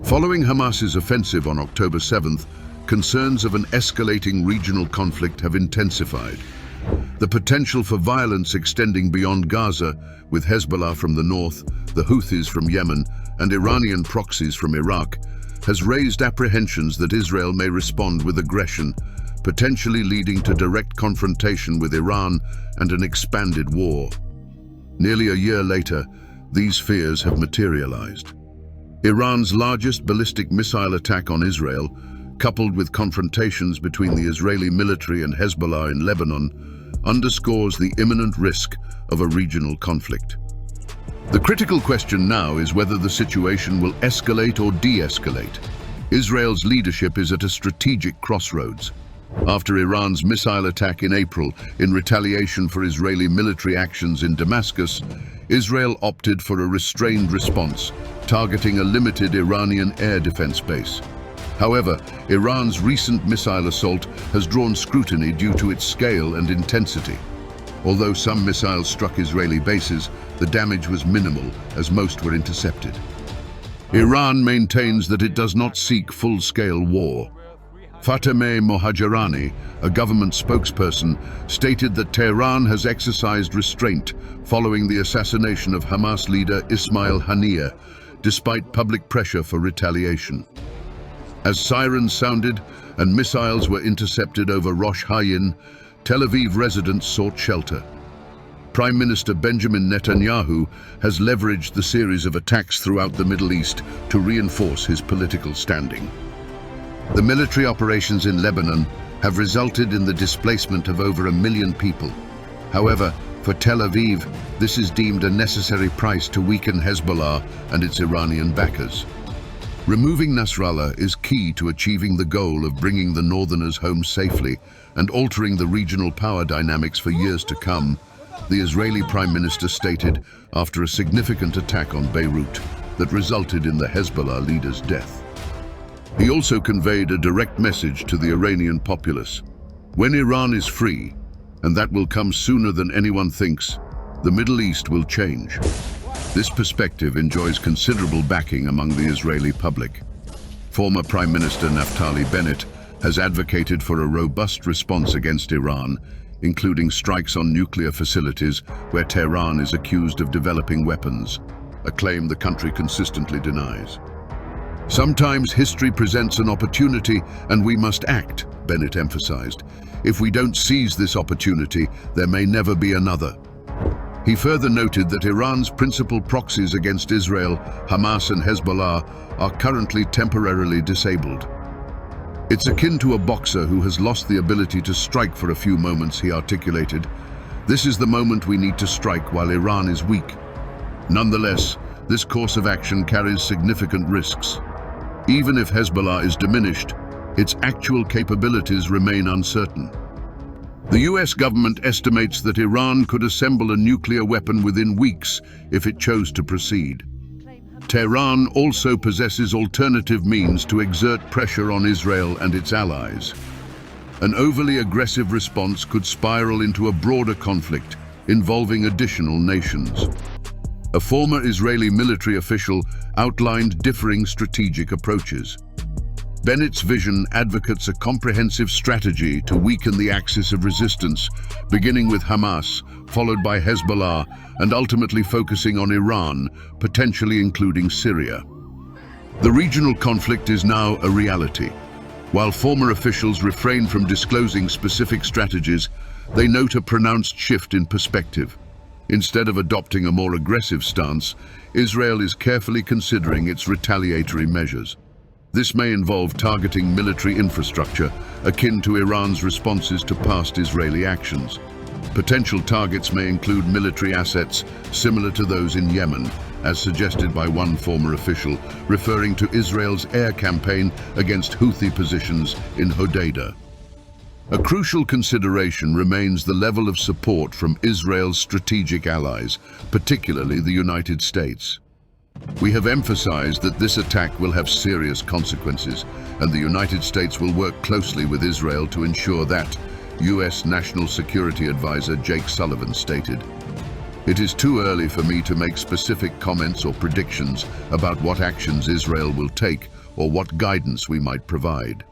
Following Hamas's offensive on October 7th, concerns of an escalating regional conflict have intensified. The potential for violence extending beyond Gaza, with Hezbollah from the north, the Houthis from Yemen, and Iranian proxies from Iraq, has raised apprehensions that Israel may respond with aggression, potentially leading to direct confrontation with Iran and an expanded war. Nearly a year later, these fears have materialized. Iran's largest ballistic missile attack on Israel, coupled with confrontations between the Israeli military and Hezbollah in Lebanon, underscores the imminent risk of a regional conflict. The critical question now is whether the situation will escalate or de-escalate. Israel's leadership is at a strategic crossroads. After Iran's missile attack in April in retaliation for Israeli military actions in Damascus, Israel opted for a restrained response, targeting a limited Iranian air defense base. However, Iran's recent missile assault has drawn scrutiny due to its scale and intensity. Although some missiles struck Israeli bases, the damage was minimal, as most were intercepted. Iran maintains that it does not seek full-scale war. Fatemeh Mohajerani, a government spokesperson, stated that Tehran has exercised restraint following the assassination of Hamas leader Ismail Haniyeh, despite public pressure for retaliation. As sirens sounded and missiles were intercepted over Rosh Hayin, Tel Aviv residents sought shelter. Prime Minister Benjamin Netanyahu has leveraged the series of attacks throughout the Middle East to reinforce his political standing. The military operations in Lebanon have resulted in the displacement of over 1 million people. However, for Tel Aviv, this is deemed a necessary price to weaken Hezbollah and its Iranian backers. Removing Nasrallah is key to achieving the goal of bringing the northerners home safely and altering the regional power dynamics for years to come, the Israeli Prime Minister stated after a significant attack on Beirut that resulted in the Hezbollah leader's death. He also conveyed a direct message to the Iranian populace. When Iran is free, and that will come sooner than anyone thinks, the Middle East will change. This perspective enjoys considerable backing among the Israeli public. Former Prime Minister Naftali Bennett has advocated for a robust response against Iran, including strikes on nuclear facilities where Tehran is accused of developing weapons, a claim the country consistently denies. Sometimes history presents an opportunity and we must act, Bennett emphasized. If we don't seize this opportunity, there may never be another. He further noted that Iran's principal proxies against Israel, Hamas and Hezbollah, are currently temporarily disabled. It's akin to a boxer who has lost the ability to strike for a few moments, he articulated. This is the moment we need to strike while Iran is weak. Nonetheless, this course of action carries significant risks. Even if Hezbollah is diminished, its actual capabilities remain uncertain. The US government estimates that Iran could assemble a nuclear weapon within weeks if it chose to proceed. Tehran also possesses alternative means to exert pressure on Israel and its allies. An overly aggressive response could spiral into a broader conflict involving additional nations. A former Israeli military official outlined differing strategic approaches. Bennett's vision advocates a comprehensive strategy to weaken the axis of resistance, beginning with Hamas, followed by Hezbollah, and ultimately focusing on Iran, potentially including Syria. The regional conflict is now a reality. While former officials refrain from disclosing specific strategies, they note a pronounced shift in perspective. Instead of adopting a more aggressive stance, Israel is carefully considering its retaliatory measures. This may involve targeting military infrastructure, akin to Iran's responses to past Israeli actions. Potential targets may include military assets similar to those in Yemen, as suggested by one former official, referring to Israel's air campaign against Houthi positions in Hodeidah. A crucial consideration remains the level of support from Israel's strategic allies, particularly the United States. We have emphasized that this attack will have serious consequences, and the United States will work closely with Israel to ensure that, U.S. National Security Advisor Jake Sullivan stated. It is too early for me to make specific comments or predictions about what actions Israel will take or what guidance we might provide.